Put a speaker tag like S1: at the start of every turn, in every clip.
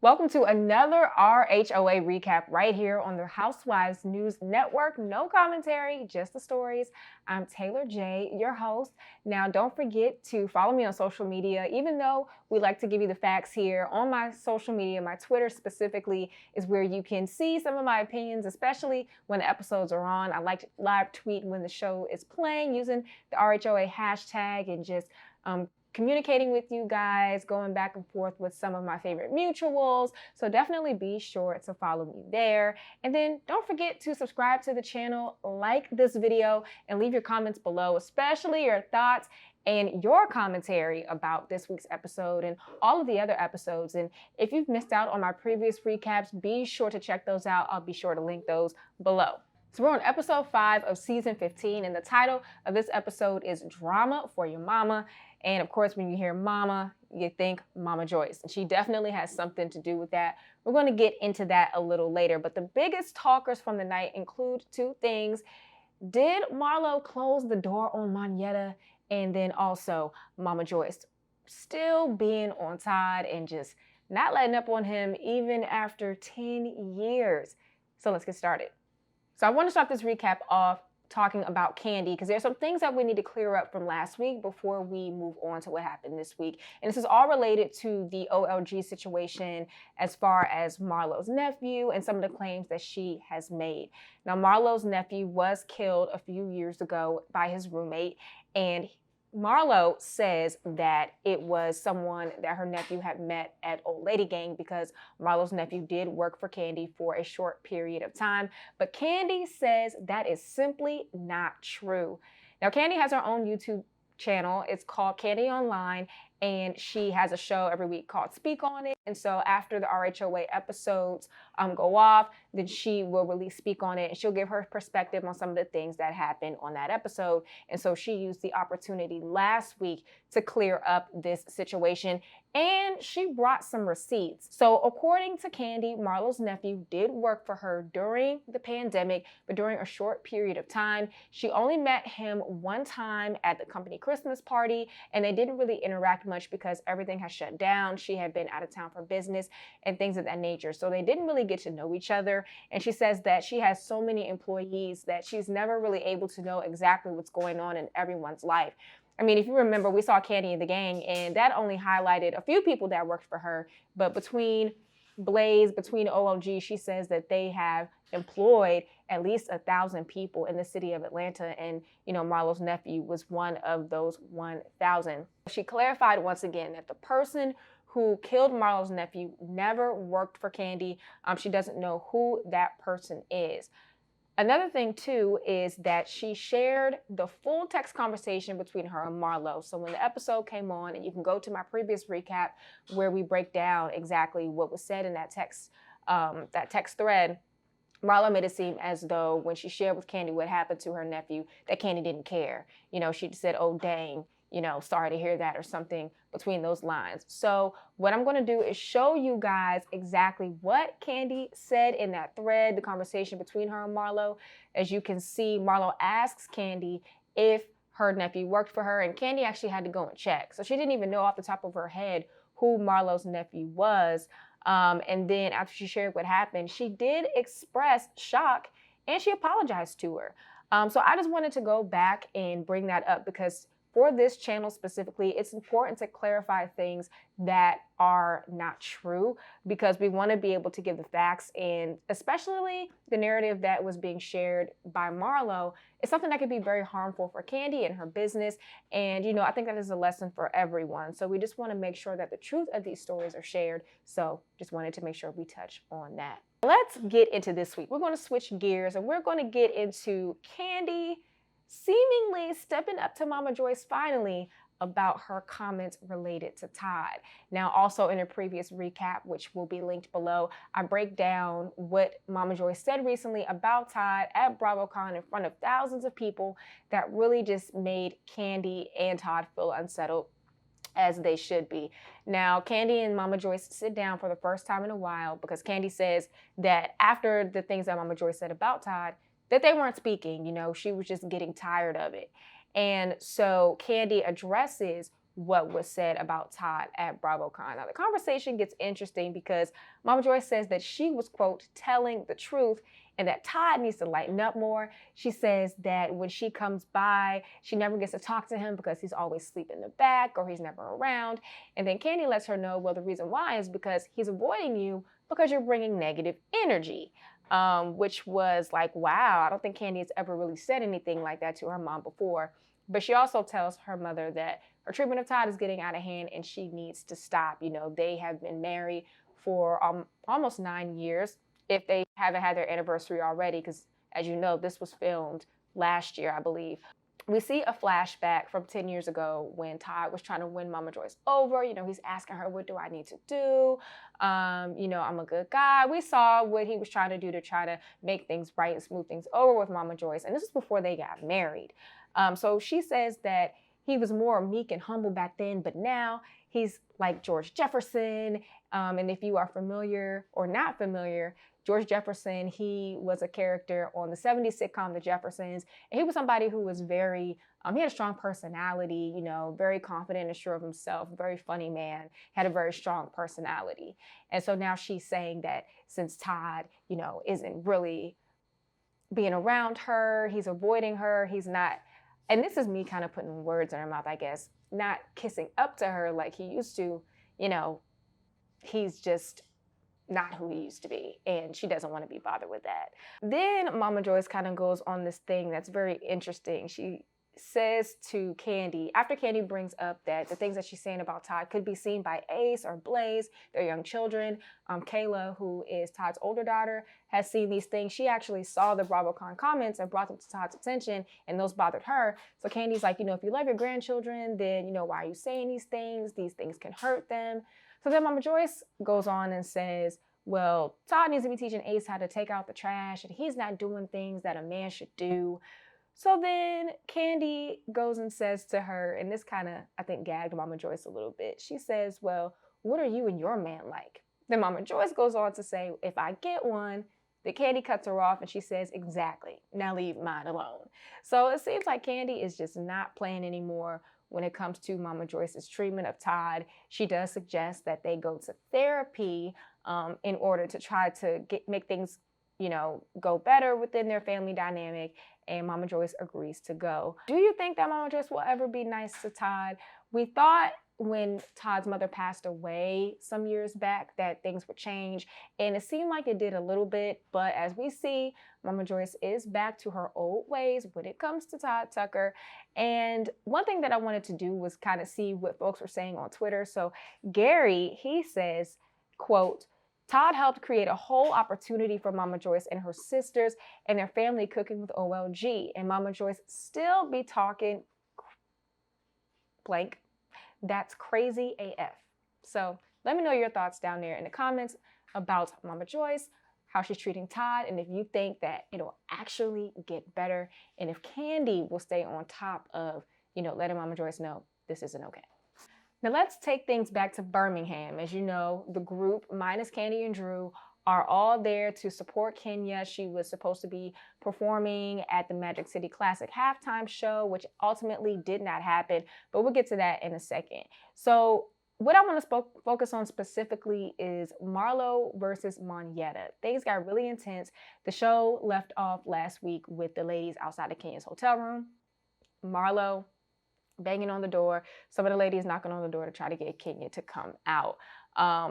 S1: Welcome to another RHOA recap right here on the Housewives News Network. No commentary, just the stories. I'm Taylor J, your host. Now, don't forget to follow me on social media. Even though we like to give you the facts here, on my social media, my Twitter specifically, is where you can see some of my opinions, especially when the episodes are on. I like to live tweet when the show is playing using the RHOA hashtag and just communicating with you guys, going back and forth with some of my favorite mutuals. So definitely be sure to follow me there. And then don't forget to subscribe to the channel, like this video, and leave your comments below, especially your thoughts and your commentary about this week's episode and all of the other episodes. And if you've missed out on my previous recaps, be sure to check those out. I'll be sure to link those below. So we're on episode 5 of season 15, and the title of this episode is Drama for Your Mama. And of course, when you hear mama, you think Mama Joyce. And she definitely has something to do with that. We're going to get into that a little later. But the biggest talkers from the night include two things. Did Marlo close the door on Monyetta? And then also Mama Joyce still being on Todd and just not letting up on him even after 10 years. So let's get started. So I want to start this recap off talking about Kandi, because there's some things that we need to clear up from last week before we move on to what happened this week. And this is all related to the OLG situation as far as Marlo's nephew and some of the claims that she has made. Now, Marlo's nephew was killed a few years ago by his roommate, and Marlo says that it was someone that her nephew had met at Old Lady Gang, because Marlo's nephew did work for Kandi for a short period of time. But Kandi says that is simply not true. Now, Kandi has her own YouTube channel. It's called Kandi Online, and she has a show every week called Speak On It. And so after the RHOA episodes go off, then she will release Speak On It, and she'll give her perspective on some of the things that happened on that episode. And so she used the opportunity last week to clear up this situation, and she brought some receipts. So according to Kandi, Marlo's nephew did work for her during the pandemic, but during a short period of time. She only met him one time at the company Christmas party, and they didn't really interact much because everything had shut down. She had been out of town for business and things of that nature. So they didn't really get to know each other. And she says that she has so many employees that she's never really able to know exactly what's going on in everyone's life. I mean, if you remember, we saw Kandi in the Gang, and that only highlighted a few people that worked for her. But between OLG, she says that they have employed at least 1,000 people in the city of Atlanta. And, Marlo's nephew was one of those 1,000. She clarified once again that the person who killed Marlo's nephew never worked for Kandi. She doesn't know who that person is. Another thing, too, is that she shared the full text conversation between her and Marlo. So when the episode came on, and you can go to my previous recap where we break down exactly what was said in that text thread, Marlo made it seem as though when she shared with Kandi what happened to her nephew, that Kandi didn't care. She just said, "Oh, dang, sorry to hear that," or something between those lines. So what I'm going to do is show you guys exactly what Kandi said in that thread, the conversation between her and Marlo. As you can see, Marlo asks Kandi if her nephew worked for her, and Kandi actually had to go and check. So she didn't even know off the top of her head who Marlo's nephew was. And then after she shared what happened, she did express shock, and she apologized to her. So I just wanted to go back and bring that up, because for this channel specifically, it's important to clarify things that are not true, because we want to be able to give the facts, and especially the narrative that was being shared by Marlo is something that could be very harmful for Kandi and her business. And, I think that is a lesson for everyone. So we just want to make sure that the truth of these stories are shared. So just wanted to make sure we touch on that. Let's get into this week. We're going to switch gears, and we're going to get into Kandi seemingly stepping up to Mama Joyce finally about her comments related to Todd. Now, also in a previous recap, which will be linked below, I break down what Mama Joyce said recently about Todd at BravoCon in front of thousands of people that really just made Kandi and Todd feel unsettled, as they should be. Now, Kandi and Mama Joyce sit down for the first time in a while, because Kandi says that after the things that Mama Joyce said about Todd, that they weren't speaking. She was just getting tired of it. And so Kandi addresses what was said about Todd at BravoCon. Now, the conversation gets interesting because Mama Joyce says that she was, quote, telling the truth and that Todd needs to lighten up more. She says that when she comes by, she never gets to talk to him because he's always asleep in the back or he's never around. And then Kandi lets her know, well, the reason why is because he's avoiding you because you're bringing negative energy. Which was like, wow, I don't think Kandi has ever really said anything like that to her mom before. But she also tells her mother that her treatment of Todd is getting out of hand and she needs to stop. You know, they have been married for almost 9 years, if they haven't had their anniversary already, because as you know, this was filmed last year, I believe. We see a flashback from 10 years ago when Todd was trying to win Mama Joyce over. You know, he's asking her, what do I need to do? You know, I'm a good guy. We saw what he was trying to do to try to make things right and smooth things over with Mama Joyce. And this is before they got married. So she says that he was more meek and humble back then, but now he's like George Jefferson. And if you are familiar or not familiar, George Jefferson, he was a character on the 70s sitcom The Jeffersons. And he was somebody who was very, he had a strong personality, you know, very confident and sure of himself, very funny man, had a very strong personality. And so now she's saying that since Todd, you know, isn't really being around her, he's avoiding her, he's not, and this is me kind of putting words in her mouth, I guess, not kissing up to her like he used to, you know, he's just not who he used to be, and she doesn't want to be bothered with that. Then Mama Joyce kind of goes on this thing that's very interesting. She says to Kandi, after Kandi brings up that the things that she's saying about Todd could be seen by Ace or Blaze, their young children. Kayla, who is Todd's older daughter, has seen these things. She actually saw the BravoCon comments and brought them to Todd's attention, and those bothered her. So Candy's like, you know, if you love your grandchildren, then, you know, why are you saying these things? These things can hurt them. So then Mama Joyce goes on and says, well, Todd needs to be teaching Ace how to take out the trash, and he's not doing things that a man should do. So then Kandi goes and says to her, and this kind of, I think, gagged Mama Joyce a little bit. She says, well, what are you and your man like? Then Mama Joyce goes on to say, if I get one, then Kandi cuts her off and she says, exactly, now leave mine alone. So it seems like Kandi is just not playing anymore when it comes to Mama Joyce's treatment of Todd. She does suggest that they go to therapy in order to try to make things, you know, go better within their family dynamic, and Mama Joyce agrees to go. Do you think that Mama Joyce will ever be nice to Todd? We thought when Todd's mother passed away some years back that things would change, and it seemed like it did a little bit, but as we see, Mama Joyce is back to her old ways when it comes to Todd Tucker. And one thing that I wanted to do was kind of see what folks were saying on Twitter. So Gary, he says, quote, Todd helped create a whole opportunity for Mama Joyce and her sisters and their family cooking with OLG, and Mama Joyce still be talking blank. That's crazy AF. So let me know your thoughts down there in the comments about Mama Joyce, how she's treating Todd, and if you think that it'll actually get better, and if Kandi will stay on top of, you know, letting Mama Joyce know this isn't okay. Now let's take things back to Birmingham. As you know, the group, minus Kandi and Drew, are all there to support Kenya. She was supposed to be performing at the Magic City Classic halftime show, which ultimately did not happen, but we'll get to that in a second. So what I want to focus on specifically is Marlo versus Monyetta. Things got really intense. The show left off last week with the ladies outside of Kenya's hotel room. Marlo banging on the door. Some of the ladies knocking on the door to try to get Kenya to come out.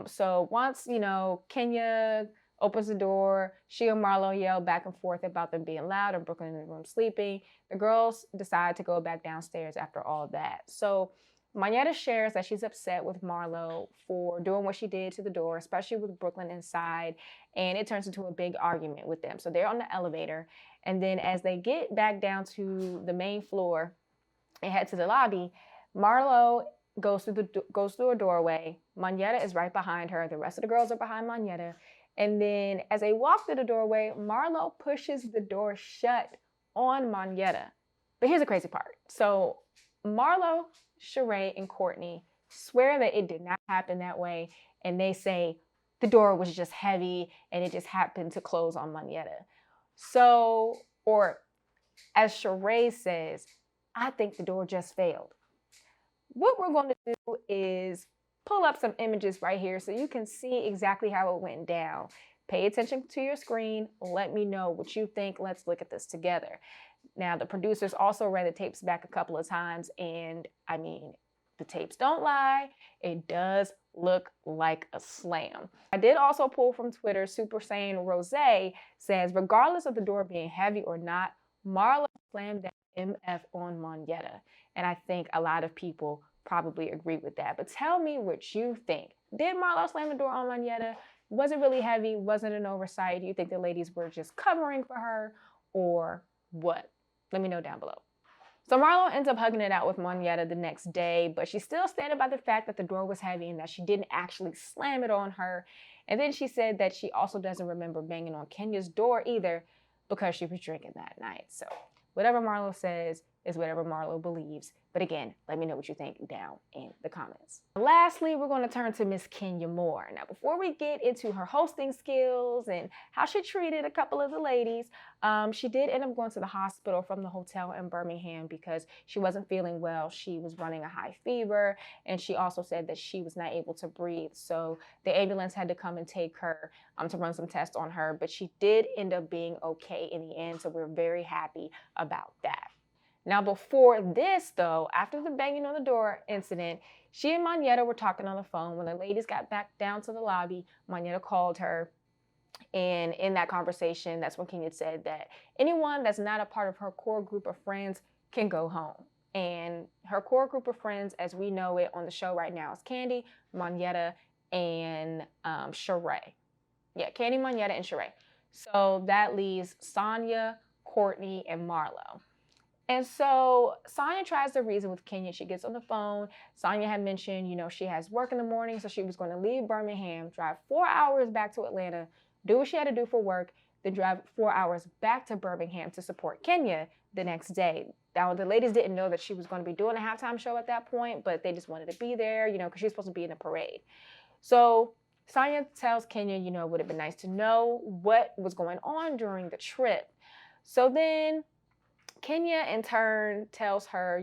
S1: So once, you know, Kenya opens the door, she and Marlo yell back and forth about them being loud and Brooklyn in the room sleeping. The girls decide to go back downstairs after all that. So Monyetta shares that she's upset with Marlo for doing what she did to the door, especially with Brooklyn inside, and it turns into a big argument with them. So they're on the elevator, and then as they get back down to the main floor and head to the lobby, Marlo goes through a doorway. Monyetta is right behind her. The rest of the girls are behind Monyetta. And then as they walk through the doorway, Marlo pushes the door shut on Monyetta. But here's the crazy part. So Marlo, Sheree, and Courtney swear that it did not happen that way. And they say the door was just heavy and it just happened to close on Monyetta. So, or as Sheree says, I think the door just failed. what we're going to do is pull up some images right here so you can see exactly how it went down. Pay attention to your screen. Let me know what you think. Let's look at this together. Now, the producers also ran the tapes back a couple of times, and I mean, the tapes don't lie. It does look like a slam. I did also pull from Twitter. Super Saiyan Rose says, regardless of the door being heavy or not, Marlo slammed that MF on Monyetta. And I think a lot of people probably agree with that. But tell me what you think. Did Marlo slam the door on Monyetta? Was it really heavy? Was it an oversight? Do you think the ladies were just covering for her, or what? Let me know down below. So Marlo ends up hugging it out with Monyetta the next day, but she's still standing by the fact that the door was heavy and that she didn't actually slam it on her. And then she said that she also doesn't remember banging on Kenya's door either because she was drinking that night. So whatever Marlo says is whatever Marlo believes. But again, let me know what you think down in the comments. Lastly, we're going to turn to Miss Kenya Moore. Now, before we get into her hosting skills and how she treated a couple of the ladies, she did end up going to the hospital from the hotel in Birmingham because she wasn't feeling well. She was running a high fever, and she also said that she was not able to breathe. So the ambulance had to come and take her to run some tests on her, but she did end up being okay in the end. So we're very happy about that. Now, before this, though, after the banging on the door incident, she and Monyetta were talking on the phone. When the ladies got back down to the lobby, Monyetta called her. And in that conversation, that's when Kenya said that anyone that's not a part of her core group of friends can go home. And her core group of friends, as we know it on the show right now, is Kandi, Monyetta, and Sheree. Yeah, Kandi, Monyetta, and Sheree. So that leaves SANYA, Courtney, and Marlo. And so SANYA tries to reason with Kenya. She gets on the phone. SANYA had mentioned, she has work in the morning, so she was going to leave Birmingham, drive 4 hours back to Atlanta, do what she had to do for work, then drive 4 hours back to Birmingham to support Kenya the next day. Now, the ladies didn't know that she was going to be doing a halftime show at that point, but they just wanted to be there, because she was supposed to be in a parade. So SANYA tells Kenya, it would have been nice to know what was going on during the trip. So then Kenya, in turn, tells her,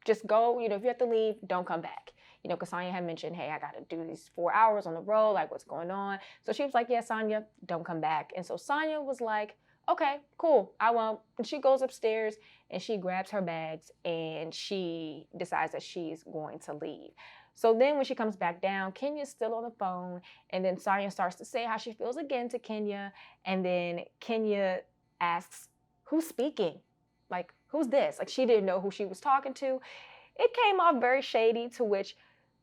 S1: just go, if you have to leave, don't come back. Because SANYA had mentioned, hey, I got to do these 4 hours on the road, like what's going on. So she was like, yeah, SANYA, don't come back. And so SANYA was like, okay, cool, I won't. And she goes upstairs and she grabs her bags and she decides that she's going to leave. So then when she comes back down, Kenya's still on the phone. And then SANYA starts to say how she feels again to Kenya. And then Kenya asks, who's speaking? Like, who's this? Like, she didn't know who she was talking to. It came off very shady, to which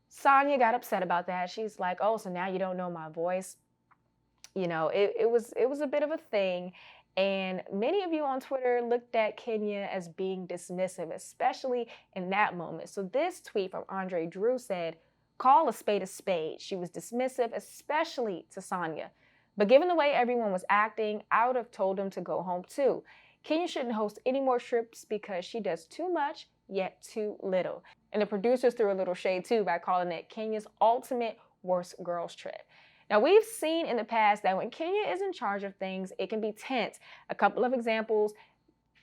S1: SANYA got upset about that. She's like, oh, so now you don't know my voice. It was a bit of a thing. And many of you on Twitter looked at Kenya as being dismissive, especially in that moment. So this tweet from Andre Drew said, call a spade a spade. She was dismissive, especially to SANYA. But given the way everyone was acting, I would have told them to go home too. Kenya shouldn't host any more trips because she does too much, yet too little. And the producers threw a little shade too by calling it Kenya's ultimate worst girls trip. Now, we've seen in the past that when Kenya is in charge of things, it can be tense. A couple of examples,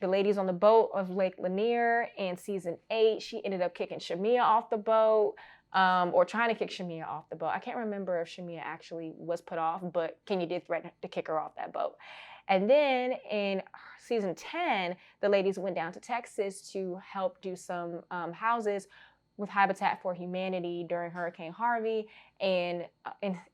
S1: the ladies on the boat of Lake Lanier in season 8, she ended up kicking Shamia off the boat, or trying to kick Shamia off the boat. I can't remember if Shamia actually was put off, but Kenya did threaten to kick her off that boat. And then in season 10, the ladies went down to Texas to help do some houses with Habitat for Humanity during Hurricane Harvey. And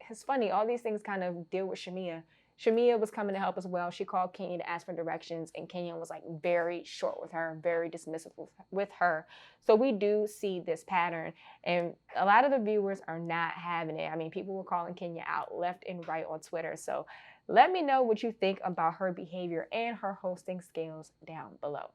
S1: it's funny, all these things kind of deal with Shamia. Shamia was coming to help as well. She called Kenya to ask for directions, and Kenya was like very short with her, very dismissive with her. So we do see this pattern, and a lot of the viewers are not having it. I mean, people were calling Kenya out left and right on Twitter. So let me know what you think about her behavior and her hosting skills down below.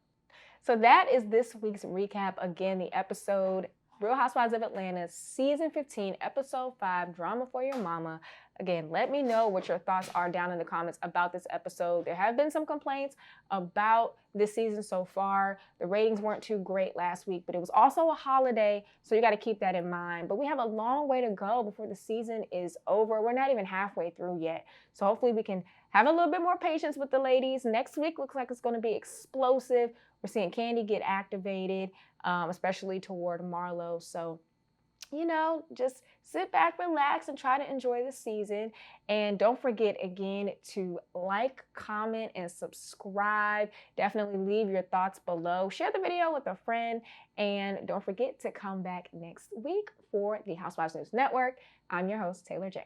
S1: So that is this week's recap. Again, the episode Real Housewives of Atlanta, Season 15, Episode 5, Drama for Your Mama. Again, let me know what your thoughts are down in the comments about this episode. There have been some complaints about this season so far. The ratings weren't too great last week, but it was also a holiday, so you got to keep that in mind. But we have a long way to go before the season is over. We're not even halfway through yet. So hopefully we can have a little bit more patience with the ladies. Next week looks like it's going to be explosive. We're seeing Kandi get activated, especially toward Marlo. So, you know, just sit back, relax, and try to enjoy the season. And don't forget, again, to like, comment, and subscribe. Definitely leave your thoughts below. Share the video with a friend. And don't forget to come back next week for the Housewives News Network. I'm your host, Taylor J.